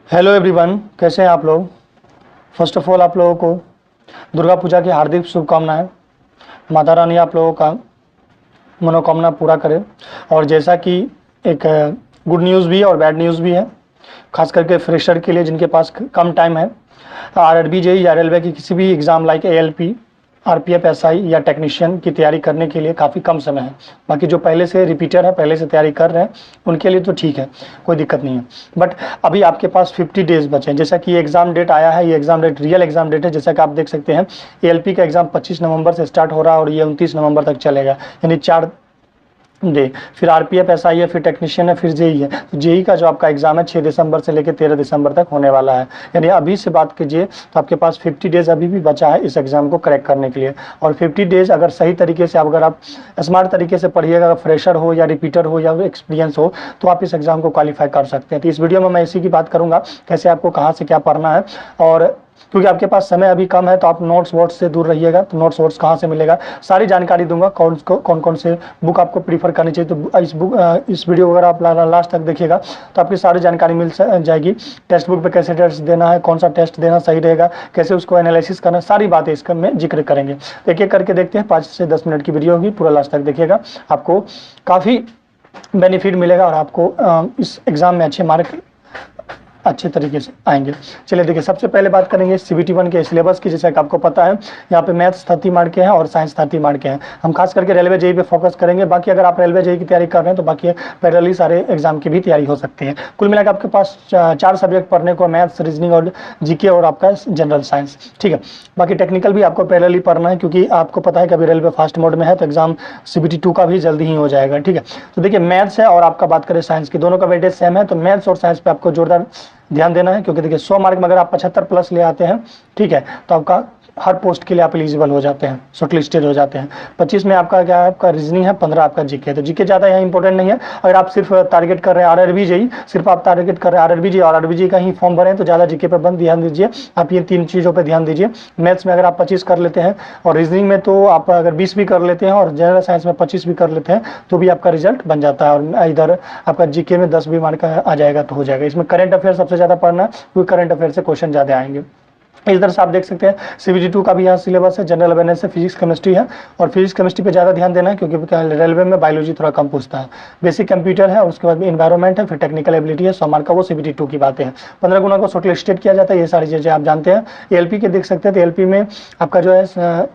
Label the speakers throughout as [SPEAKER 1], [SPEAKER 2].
[SPEAKER 1] Hello everyone, कैसे हैं आप लोग। फर्स्ट ऑफ ऑल आप लोगों को दुर्गा पूजा की हार्दिक शुभकामनाएं। माता रानी आप लोगों का मनोकामना पूरा करे। और जैसा कि एक गुड न्यूज़ भी है और बैड न्यूज़ भी है, खास करके फ्रेशर के लिए जिनके पास कम टाइम है। आरआरबी जेईई या रेलवे की किसी भी exam like ALP, RPF, SI या टेक्नीशियन की तैयारी करने के लिए काफ़ी कम समय है। बाकी जो पहले से रिपीटर है, पहले से तैयारी कर रहे हैं, उनके लिए तो ठीक है, कोई दिक्कत नहीं है। बट अभी आपके पास 50 डेज़ बचे हैं। जैसा कि ये एग्ज़ाम डेट आया है, ये exam date real exam date है। जैसा कि आप देख सकते हैं, एएलपी का एग्ज़ाम 25 नवंबर से स्टार्ट हो रहा है और ये 29 नवंबर तक चलेगा, यानी 4 डे। फिर आरपीएफ, एसआई है, फिर टेक्नीशियन है, फिर जेई है। तो जेई का जो आपका एग्जाम है 6 दिसंबर से लेकर 13 दिसंबर तक होने वाला है। यानी अभी से बात कीजिए तो आपके पास 50 डेज अभी भी बचा है इस एग्जाम को क्रैक करने के लिए। और 50 डेज अगर सही तरीके से, अगर आप स्मार्ट तरीके से पढ़िएगा, अगर फ्रेशर हो या रिपीटर हो या एक्सपीरियंस हो, तो आप इस एग्जाम को क्वालिफाई कर सकते हैं। तो इस वीडियो में मैं इसी की बात करूँगा, कैसे आपको कहाँ से क्या पढ़ना है। और क्योंकि आपके पास समय अभी कम है तो आप नोट्स वोट्स से दूर रहिएगा। तो नोट्स वोट्स कहाँ से मिलेगा, सारी जानकारी दूंगा। कौन कौन से बुक आपको प्रीफर करनी चाहिए। तो इस वीडियो अगर आप लास्ट तक देखिएगा तो आपकी सारी जानकारी मिल जाएगी। टेक्स्ट बुक पे कैसे टेस्ट देना है, कौन सा टेस्ट देना सही रहेगा, कैसे उसको एनालिसिस करना, सारी बातें इसका में जिक्र करेंगे। एक एक करके देखते हैं। 5 से 10 मिनट की वीडियो होगी, पूरा लास्ट तक देखिएगा, आपको काफ़ी बेनिफिट मिलेगा और आपको इस एग्ज़ाम में अच्छे मार्क अच्छे तरीके से आएंगे। चलिए देखिए, सबसे पहले बात करेंगे सीबीटी 1 के सिलेबस की। जैसे कि आपको पता है, यहाँ पे मैथ्स 30 मार्क के हैं और साइंस 30 मार्क के हैं। हम खास करके रेलवे जेईई पे फोकस करेंगे। बाकी अगर आप रेलवे जेईई की तैयारी कर रहे हैं तो बाकी पैरेलली सारे एग्जाम की भी तैयारी हो सकती है। कुल मिलाकर आपके पास 4 सब्जेक्ट पढ़ने को, मैथ्स, रीजनिंग और जीके और आपका जनरल साइंस, ठीक है। बाकी टेक्निकल भी आपको पैरेलली पढ़ना है, क्योंकि आपको पता है कि अभी रेलवे फास्ट मोड में है, तो एग्जाम सीबीटी 2 का भी जल्दी ही हो जाएगा, ठीक है। तो देखिए, मैथ्स है और आपका बात करें साइंस की, दोनों का वेटेज सेम है। तो मैथ्स और साइंस पे आपको जोरदार ध्यान देना है, क्योंकि देखिए 100 मार्क में अगर आप 75 प्लस ले आते हैं, ठीक है, तो आपका हर पोस्ट के लिए आप एलिजिबल हो जाते हैं, शॉर्टलिस्टेड हो जाते हैं। 25 में आपका क्या है, आपका रीजनिंग है, 15 आपका जीके है। तो जीके ज़्यादा यहाँ इंपॉर्टेंट नहीं है। अगर आप सिर्फ टारगेट कर रहे हैं आरआरबी जेईई, सिर्फ आप टारगेट कर रहे हैं आरआरबी जेईई और आरआरबी जेईई का ही फॉर्म भरें, तो ज़्यादा जीके पर बंद ध्यान दीजिए। आप ये 3 चीज़ों पर ध्यान दीजिए। मैथ्स में अगर आप 25 कर लेते हैं और रीजनिंग में तो आप अगर 20 भी कर लेते हैं और जनरल साइंस में 25 भी कर लेते हैं, तो भी आपका रिजल्ट बन जाता है। और इधर आपका जीके में 10 भी मार्क आ जाएगा तो हो जाएगा। इसमें करंट अफेयर सबसे ज़्यादा पढ़ना है, क्योंकि करंट अफेयर से क्वेश्चन ज़्यादा आएंगे। इस तरह से आप देख सकते हैं सीबीटी 2 का भी यहाँ सिलेबस है। जनरल अवेयरनेस है, फिजिक्स केमिस्ट्री है, और फिजिक्स केमिस्ट्री पे ज़्यादा ध्यान देना है, क्योंकि रेलवे में बायोलॉजी थोड़ा कम पूछता है। बेसिक कंप्यूटर है और उसके बाद इन्वायरमेंट है, फिर टेक्निकल एबिलिटी है। 100 मार्क का वो सीबीटी 2 की बातें हैं। 15 गुना को शॉर्ट लिस्टेड किया जाता है, ये सारी चीज़ें आप जानते हैं। एएलपी के देख सकते हैं, तो एएलपी में आपका जो है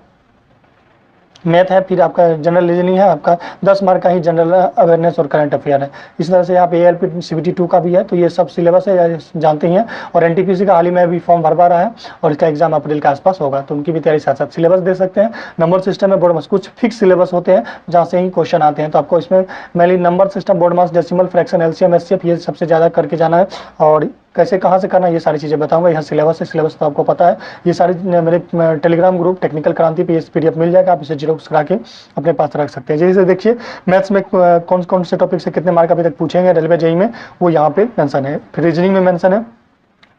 [SPEAKER 1] मैथ है, फिर आपका जनरल रीजनिंग है, आपका 10 मार्क का ही जनरल अवेयरनेस और करंट अफेयर है। इस तरह से यहाँ पे एएलपी सीबीटी 2 का भी है। तो ये सब सिलेबस है, जानते ही हैं। और एनटीपीसी का हाल ही में अभी फॉर्म भरवा रहा है और इसका एग्जाम अप्रैल के आसपास होगा, तो उनकी भी तैयारी साथ साथ सिलेबस दे सकते हैं। नंबर सिस्टम में बोर्ड मास कुछ फिक्स सिलेबस होते हैं जहाँ से ही क्वेश्चन आते हैं, तो आपको इसमें मेनली नंबर सिस्टम, बोर्ड मास, डेसिमल, फ्रैक्शन, एलसीएम, एचसीएफ, ये सबसे ज़्यादा करके जाना है। और कैसे कहाँ से करना है ये सारी चीज़ें बताऊंगा। यहाँ सिलेबस है, सिलेबस तो आपको पता है। ये सारी मेरे टेलीग्राम ग्रुप टेक्निकल क्रांति पे इस पीडीएफ मिल जाएगा, आप इसे जीरोक्स करा के अपने पास रख सकते हैं। जैसे देखिए, मैथ्स में कौन कौन से टॉपिक से कितने मार्क अभी तक पूछेंगे रेलवे जेईई में, वो यहाँ पे मेंशन है। फिर रीजनिंग में मेंशन है,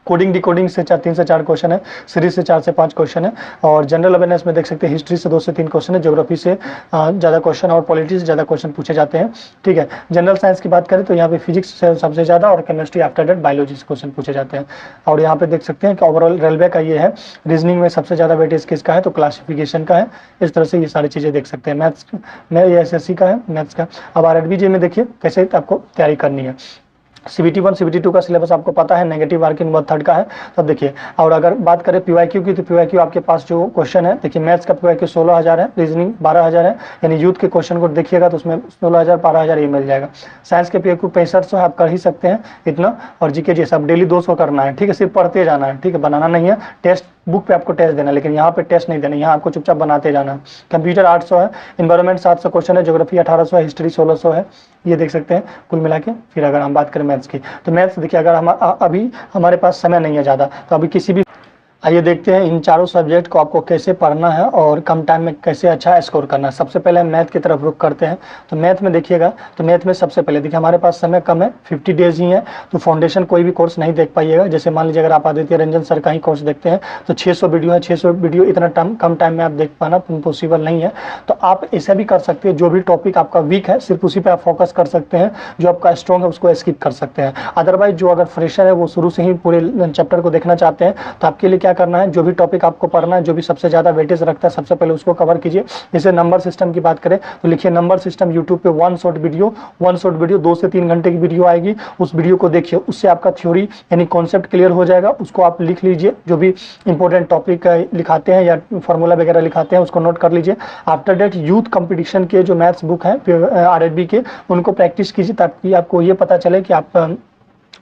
[SPEAKER 1] कोडिंग डिकोडिंग से 3 से 4 क्वेश्चन है, सीरीज से 4 से 5 क्वेश्चन है। और जनरल अवेयरनेस में देख सकते हैं, हिस्ट्री से 2 से 3 क्वेश्चन है, ज्योग्राफी से ज़्यादा क्वेश्चन और पॉलिटी से ज़्यादा क्वेश्चन पूछे जाते हैं, ठीक है। जनरल साइंस की बात करें तो यहाँ पे फिजिक्स से सबसे ज़्यादा और केमिस्ट्री, आफ्टर दैट बायोलॉजी से क्वेश्चन पूछे जाते हैं। और यहाँ पे देख सकते हैं कि ओवरऑल रेलवे का ये है। रीजनिंग में सबसे ज़्यादा वेटेज किसका है, तो क्लासिफिकेशन का है। इस तरह से ये सारी चीज़ें देख सकते हैं। मैथ्स में ये एसएससी का है, मैथ्स का। अब आरआरबी जेईई में देखिए कैसे आपको तैयारी करनी है। सीबीटी 1 सीबीटी 2 का सिलेबस आपको पता है, नेगेटिव मार्किंग 1/3 का है। तब देखिए, और अगर बात करें पीवाईक्यू की, तो पीवाईक्यू आपके पास जो क्वेश्चन है, देखिए मैथ्स का पीवाईक्यू 16,000 है, रीजनिंग 12,000 है। यानी यूथ के क्वेश्चन को देखिएगा तो उसमें 16,000 12,000 ये मिल जाएगा। साइंस के पीवाईक्यू 6500 है, आप कर ही सकते हैं इतना। और जीके जी सब डेली 200 करना है, ठीक है, सिर्फ पढ़ते जाना है, ठीक है, बनाना नहीं है। टेस्ट बुक पे आपको टेस्ट देना है, लेकिन यहाँ पे टेस्ट नहीं देना, यहाँ आपको चुपचाप बनाते जाना है। कंप्यूटर 800 है, इन्वायरमेंट 700 क्वेश्चन है, ज्योग्राफी 1800 है, हिस्ट्री 1600 है। ये देख सकते हैं कुल मिला के। फिर अगर हम बात करें मैथ्स की, तो मैथ्स देखिए, अगर हम अभी हमारे पास समय नहीं है ज़्यादा, तो अभी किसी भी आइए देखते हैं इन चारों सब्जेक्ट को आपको कैसे पढ़ना है और कम टाइम में कैसे अच्छा स्कोर करना है। सबसे पहले हम मैथ की तरफ रुख करते हैं। तो मैथ में देखिएगा, तो मैथ में सबसे पहले देखिए हमारे पास समय कम है, 50 डेज ही है, तो फाउंडेशन कोई भी कोर्स नहीं देख पाइएगा। जैसे मान लीजिए अगर आप आदित्य रंजन सर का ही कोर्स देखते हैं तो 600 वीडियो है, 600 वीडियो इतना कम टाइम में आप देख पाना पॉसिबल नहीं है। तो आप ऐसा भी कर सकते हैं, जो भी टॉपिक आपका वीक है सिर्फ उसी पर आप फोकस कर सकते हैं, जो आपका स्ट्रॉन्ग है उसको स्किप कर सकते हैं। अदरवाइज जो अगर फ्रेशर है वो शुरू से ही पूरे चैप्टर को देखना चाहते हैं तो आपके लिए क्या करना है, जो भी टॉपिक आपको पढ़ना है, जो भी सबसे ज़्यादा वेटेज रखता है, सबसे पहले उसको कवर कीजिए। जैसे नंबर सिस्टम की बात करें तो लिखिए नंबर सिस्टम यूट्यूब पे वन शॉर्ट वीडियो 2 से 3 घंटे की वीडियो आएगी, उस वीडियो को देखिए, उससे आपका थ्योरी यानी कॉन्सेप्ट क्लियर हो जाएगा। उसको आप लिख लीजिए, जो भी इंपॉर्टेंट टॉपिक लिखाते हैं या फॉर्मूला वगैरह लिखाते हैं उसको नोट कर लीजिए। आफ्टर डेट यूथ कंपटीशन के जो मैथ्स बुक हैं RRB के, उनको प्रैक्टिस कीजिए ताकि आपको ये पता चले कि आप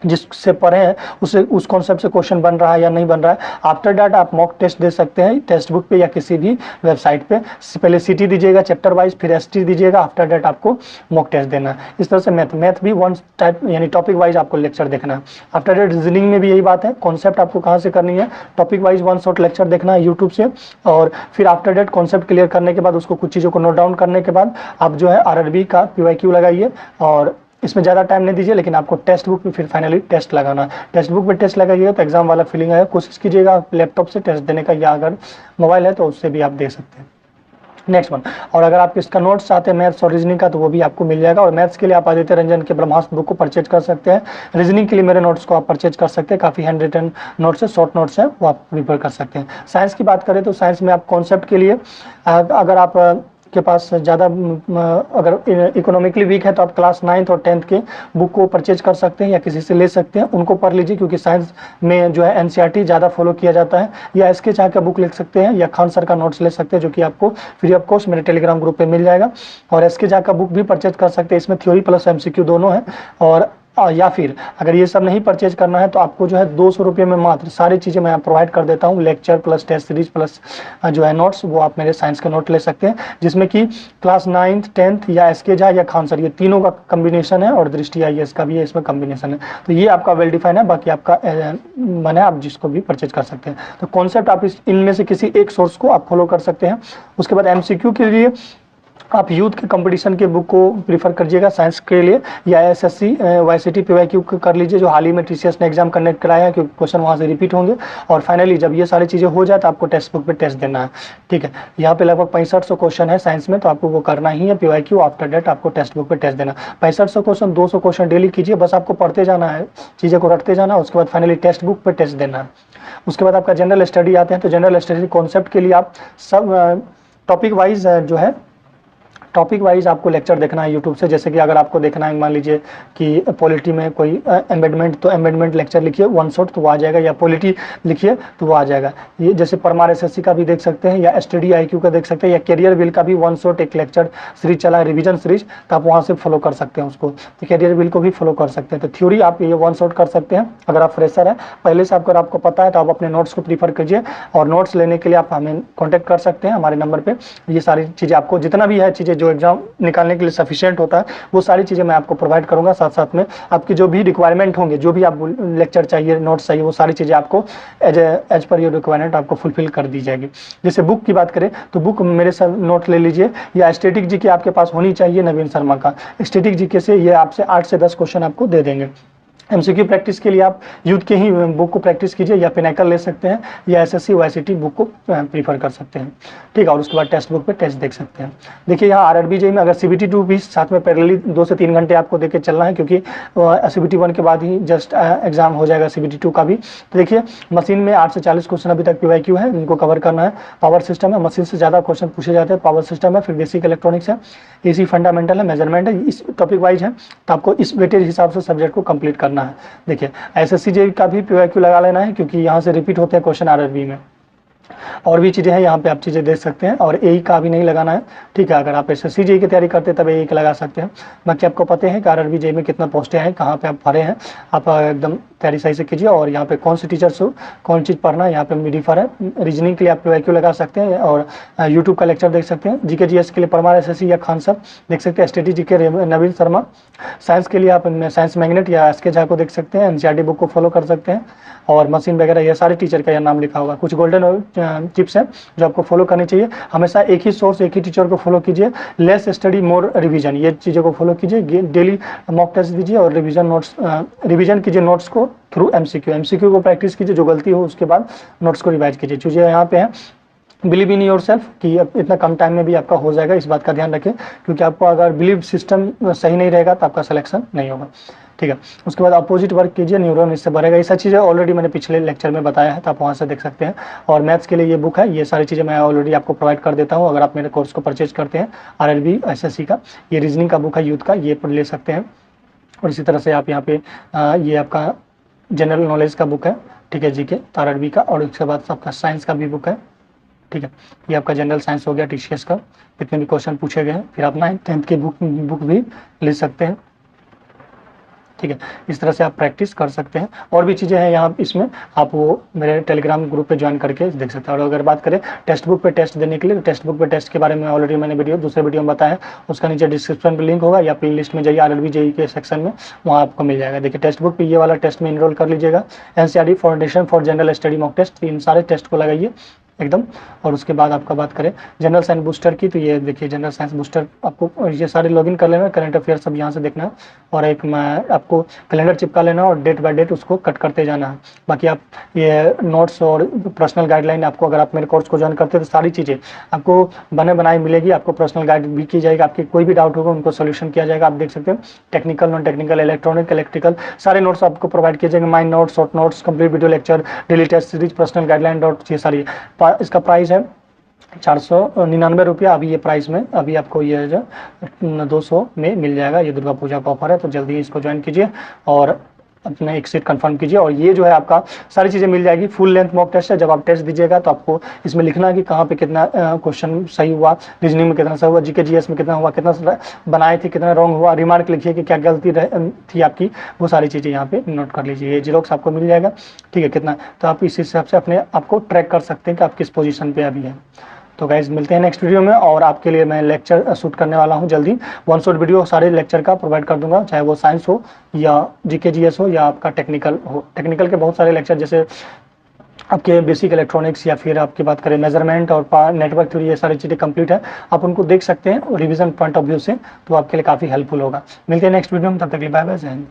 [SPEAKER 1] जिससे पढ़े हैं उससे उस कॉन्सेप्ट से क्वेश्चन बन रहा है या नहीं बन रहा है। आफ्टर दैट आप मॉक टेस्ट दे सकते हैं टेक्स्ट बुक पे या किसी भी वेबसाइट पे। पहले CT दीजिएगा चैप्टर वाइज, फिर ST दीजिएगा, आफ्टर दैट आपको मॉक टेस्ट देना है। इस तरह से मैथ भी वन टाइप यानी टॉपिक वाइज आपको लेक्चर देखना है। आफ्टर दैट रीजनिंग में भी यही बात है, कॉन्सेप्ट आपको कहाँ से करनी है, topic wise one shot lecture देखना है यूट्यूब से, और फिर आफ्टर दैट कॉन्सेप्ट क्लियर करने के बाद उसको कुछ चीज़ों को नोट डाउन करने के बाद आप जो है RRB का PYQ लगाइए। और इसमें ज़्यादा टाइम नहीं दीजिए, लेकिन आपको टेक्स्ट बुक पे फिर फाइनली टेस्ट लगाना है। टेक्स्ट बुक पे टेस्ट लगाइएगा तो एग्जाम वाला फीलिंग आएगा। कोशिश कीजिएगा लैपटॉप से टेस्ट देने का, या अगर मोबाइल है तो उससे भी आप दे सकते हैं। नेक्स्ट वन, और अगर आप इसका नोट्स चाहते हैं मैथ्स और रीजनिंग का तो वो भी आपको मिल जाएगा। और मैथ्स के लिए आप आदित्य रंजन के ब्रह्मास्त्र बुक को परचेज कर सकते हैं। रीजनिंग के लिए मेरे नोट्स को आप परचेज कर सकते हैं, काफ़ी हैंड रिटन नोट्स है, शॉर्ट नोट्स है, वो आप प्रिपेयर कर सकते हैं। साइंस की बात करें तो साइंस में आप कॉन्सेप्ट के लिए अगर आप के पास ज़्यादा अगर इकोनॉमिकली वीक है तो आप क्लास 9th और 10th के बुक को परचेज कर सकते हैं या किसी से ले सकते हैं, उनको पढ़ लीजिए। क्योंकि साइंस में जो है NCERT ज़्यादा फॉलो किया जाता है। या SK झा का बुक ले सकते हैं या खान सर का नोट्स ले सकते हैं, जो कि आपको फ्री ऑफ कॉस्ट मेरे टेलीग्राम ग्रुप पे मिल जाएगा। और SK झा का बुक भी परचेज कर सकते हैं, इसमें थ्योरी प्लस MCQ दोनों है। और या फिर अगर ये सब नहीं परचेज करना है तो आपको जो है 200 रुपये में मात्र सारी चीज़ें मैं प्रोवाइड कर देता हूँ, lecture plus test series plus जो है नोट्स, वो आप मेरे साइंस के नोट ले सकते हैं, जिसमें कि क्लास 9th 10th या SK झा या खान सर, ये तीनों का कम्बिनेशन है, और दृष्टि IAS का भी है, इसमें कम्बिनेशन है। तो ये आपका वेल डिफाइन है, बाकी आपका मन है, आप जिसको भी परचेज कर सकते हैं। तो कॉन्सेप्ट आप इनमें से किसी एक सोर्स को आप फॉलो कर सकते हैं। उसके बाद MCQ के लिए आप यूथ के कंपटीशन के बुक को प्रीफर करिएगा साइंस के लिए, या SSC YCT PYQ कर लीजिए, जो हाल ही में TCS ने एग्जाम कंडक्ट कराया है, क्योंकि क्वेश्चन वहाँ से रिपीट होंगे। और फाइनली जब ये सारी चीज़ें हो जाए तो आपको टेक्स्ट बुक पे टेस्ट देना है। ठीक है, यहाँ पे लगभग 6500 क्वेश्चन है साइंस में, तो आपको वो करना ही है PYQ। आफ्टर डेट आपको टेक्स्ट बुक पे टेस्ट देना। 6500 क्वेश्चन 200 क्वेश्चन डेली कीजिए, बस आपको पढ़ते जाना है, चीज़ें को रटते जाना। उसके बाद फाइनली टेक्स्ट बुक पर टेस्ट देना है। उसके बाद आपका जनरल स्टडी आते हैं, तो जनरल स्टडी कॉन्सेप्ट के लिए आप सब टॉपिक वाइज जो है टॉपिक वाइज आपको लेक्चर देखना है यूट्यूब से। जैसे कि अगर आपको देखना है, मान लीजिए कि पॉलिटी में कोई एम्बेडमेंट, तो एम्बेडमेंट लेक्चर लिखिए वन शॉट, तो वो आ जाएगा, या पॉलिटी लिखिए तो वो आ जाएगा। ये जैसे परमार SSC का भी देख सकते हैं, या STD IQ का देख सकते हैं, या कैरियर बिल का भी वन शॉट एक लेक्चर सीरीज चला है, रिवीजन सीरीज, तो आप वहाँ से फॉलो कर सकते हैं उसको। तो कैरियर बिल को भी फॉलो कर सकते हैं। तो थ्योरी आप ये वन शॉट कर सकते हैं। अगर आप फ्रेशर है पहले से, अगर आपको पता है तो आप अपने नोट्स को प्रीफर कीजिए, और नोट्स लेने के लिए आप हमें कॉन्टैक्ट कर सकते हैं हमारे नंबर पर। ये सारी चीज़ें आपको, जितना भी है चीज़ें जो एग्जाम निकालने के लिए सफिशिएंट होता है, वो सारी चीज़ें मैं आपको प्रोवाइड करूंगा। साथ साथ में आपकी जो भी रिक्वायरमेंट होंगे, जो भी आप लेक्चर चाहिए, नोट्स चाहिए, वो सारी चीज़ें आपको एज पर योर रिक्वायरमेंट आपको फुलफिल कर दी जाएगी। जैसे बुक की बात करें तो बुक मेरे साथ नोट ले लीजिए, या स्टैटिक जीके आपके पास होनी चाहिए नवीन शर्मा का। स्टैटिक जीके से ये आपसे 8 से 10 क्वेश्चन आपको दे देंगे। MCQ प्रैक्टिस के लिए आप यूथ के ही बुक को प्रैक्टिस कीजिए, या पिनाकल ले सकते हैं, या SSC YCT बुक को प्रीफर कर सकते हैं। ठीक है, और उसके बाद टेक्स्ट बुक पे टेस्ट देख सकते हैं। देखिए यहाँ RRB JEE में अगर CBT2 भी साथ में पैरेलली 2 से 3 घंटे आपको देके चलना है, क्योंकि CBT1 के बाद ही जस्ट एग्जाम हो जाएगा CBT2 का भी। तो देखिए मशीन में 8 से 40 क्वेश्चन अभी तक PYQ है, इनको कवर करना है। पावर सिस्टम है, मशीन से ज़्यादा क्वेश्चन पूछे जाते हैं। पावर सिस्टम है, फिर बेसिक इलेक्ट्रॉनिक्स है, AC फंडामेंटल है, मेजरमेंट है, इस टॉपिक वाइज है। तो आपको इस वेटेज हिसाब से सब्जेक्ट को कंप्लीट करना है। देखिए SSC JEE का भी PYQ लगा लेना है, क्योंकि यहाँ से रिपीट होते हैं क्वेश्चन RRB में। और भी चीज़ें हैं, यहाँ पे आप चीज़ें देख सकते हैं। और AE का भी नहीं लगाना है। ठीक है, अगर आप SSC JEE की तैयारी करते हैं तब AE का लगा सकते हैं। बाकी आपको पता है कि RRB JEE में कितना पोस्टें हैं, कहाँ पे आप भरे हैं, आप एकदम तैयारी सही से कीजिए। और यहाँ पे कौन से टीचर से कौन चीज़ पढ़ना है यहाँ पे मिडिफर है। रीजनिंग के लिए आप IQ लगा सकते हैं और यूट्यूब का लेक्चर देख सकते हैं। GK GS के लिए परमार SSC या खान साहब देख सकते हैं। STT GK नवीन शर्मा। साइंस के लिए आप साइंस मैग्नेट या SK झा को देख सकते हैं। NCERT बुक को फॉलो कर सकते हैं। और मशीन वगैरह ये सारे टीचर का यह नाम लिखा होगा। कुछ गोल्डन टिप्स हैं जो आपको फॉलो करनी चाहिए। हमेशा एक ही सोर्स एक ही टीचर को फॉलो कीजिए। लेस स्टडी मोर रिवीजन, ये चीज़ों को फॉलो कीजिए। डेली मॉक टेस्ट दीजिए और रिवीजन कीजिए नोट्स को थ्रू MCQ को प्रैक्टिस कीजिए। जो गलती हो उसके बाद नोट्स को रिवाइज कीजिए। चीज़ें यहाँ पे हैं। बिलीव इन योर सेल्फ कि इतना कम टाइम में भी आपका हो जाएगा, इस बात का ध्यान रखें। क्योंकि आपको अगर बिलीव सिस्टम सही नहीं रहेगा तो आपका सिलेक्शन नहीं होगा, ठीक है। उसके बाद अपोजिट वर्क कीजिए, न्यूरॉन इससे बढ़ेगा। ये सारी चीज़ें ऑलरेडी मैंने पिछले लेक्चर में बताया है, तो आप वहाँ से देख सकते हैं। और मैथ्स के लिए ये बुक है, ये सारी चीज़ें मैं ऑलरेडी आपको प्रोवाइड कर देता हूँ अगर आप मेरे कोर्स को परचेज करते हैं। RLB SSC का ये रीजनिंग का बुक है, यूथ का, ये पढ़ ले सकते हैं। और इसी तरह से आप यहाँ पे ये आपका जनरल नॉलेज का बुक है, ठीक है, GK RLB का। और उसके बाद आपका साइंस का भी बुक है, ठीक है। ये आपका जनरल साइंस हो गया, TCS का, जितने भी क्वेश्चन पूछे गए हैं। फिर आप 9th 10th की बुक भी ले सकते हैं, ठीक है। इस तरह से आप प्रैक्टिस कर सकते हैं। और भी चीज़ें हैं यहाँ इसमें, आप वो मेरे टेलीग्राम ग्रुप पे ज्वाइन करके देख सकते हैं। और अगर बात करें टेक्स्ट बुक पे टेस्ट देने के लिए, तो टेक्स्ट बुक पे टेस्ट के बारे में ऑलरेडी मैंने दूसरे वीडियो में बताया है। उसका नीचे डिस्क्रिप्शन पे लिंक होगा या प्ले लिस्ट में जाइए RLB JEE के सेक्शन में, वहाँ आपको मिल जाएगा। देखिए टेक्स्ट बुक पे ये वाला टेस्ट में इनरोल कर लीजिएगा। NCERT foundation for general study mock test, इन सारे टेस्ट को लगाइए एकदम। और उसके बाद आपका बात करें जनरल साइंस बूस्टर की, तो ये देखिए जनरल साइंस बूस्टर आपको ये सारे लॉगिन कर लेना, करंट अफेयर सब यहाँ से देखना है। और एक आपको कैलेंडर चिपका लेना और डेट बाय डेट उसको कट करते जाना है। बाकी आप ये नोट्स और पर्सनल गाइडलाइन आपको, अगर आप मेरे कोर्स को ज्वाइन करते हैं तो सारी चीज़ें आपको बने बनाई मिलेगी। आपको पर्सनल गाइड भी की जाएगी, आपकी कोई भी डाउट होगा उनको सोल्यूशन किया जाएगा। आप देख सकते हैं technical, non technical, electronic, electrical, सारे नोट्स आपको प्रोवाइड किए जाएंगे। Mind notes, short notes, complete video lecture, daily test series, personal guideline dot, ये सारी। इसका प्राइस है 499 रुपया। अभी ये प्राइस में अभी आपको ये जो 200 में मिल जाएगा। ये दुर्गा पूजा का ऑफर है, तो जल्दी इसको ज्वाइन कीजिए और अपने एक सीट कंफर्म कीजिए। और ये जो है आपका सारी चीज़ें मिल जाएगी। फुल लेंथ मॉक टेस्ट है। जब आप टेस्ट दीजिएगा तो आपको इसमें लिखना है कि कहाँ पे कितना क्वेश्चन सही हुआ, रीजनिंग में कितना सही हुआ, GK GS में कितना हुआ, कितना बनाए थे, कितना रॉन्ग हुआ, रिमार्क लिखिए कि क्या गलती थी आपकी, वो सारी चीज़ें यहाँ पे नोट कर लीजिए। ये जीरोक्स आपको मिल जाएगा, ठीक है, कितना। तो आप इस हिसाब से अपने आपको ट्रैक कर सकते हैं कि आप किस पोजीशन पे अभी हैं। तो गाइज मिलते हैं नेक्स्ट वीडियो में। और आपके लिए मैं लेक्चर शूट करने वाला हूं जल्दी। 1 शॉट वीडियो सारे लेक्चर का प्रोवाइड कर दूंगा, चाहे वो साइंस हो या GK GS हो या आपका टेक्निकल हो। टेक्निकल के बहुत सारे लेक्चर, जैसे आपके बेसिक इलेक्ट्रॉनिक्स या फिर आपकी बात करें मेजरमेंट और नेटवर्क थ्योरी, ये सारी चीज़ें कंप्लीट है। आप उनको देख सकते हैं रिवीजन पॉइंट ऑफ व्यू से, तो आपके लिए काफ़ी हेल्पफुल होगा। मिलते हैं नेक्स्ट वीडियो में, तब तक के लिए बाय बाय, जय हिंद।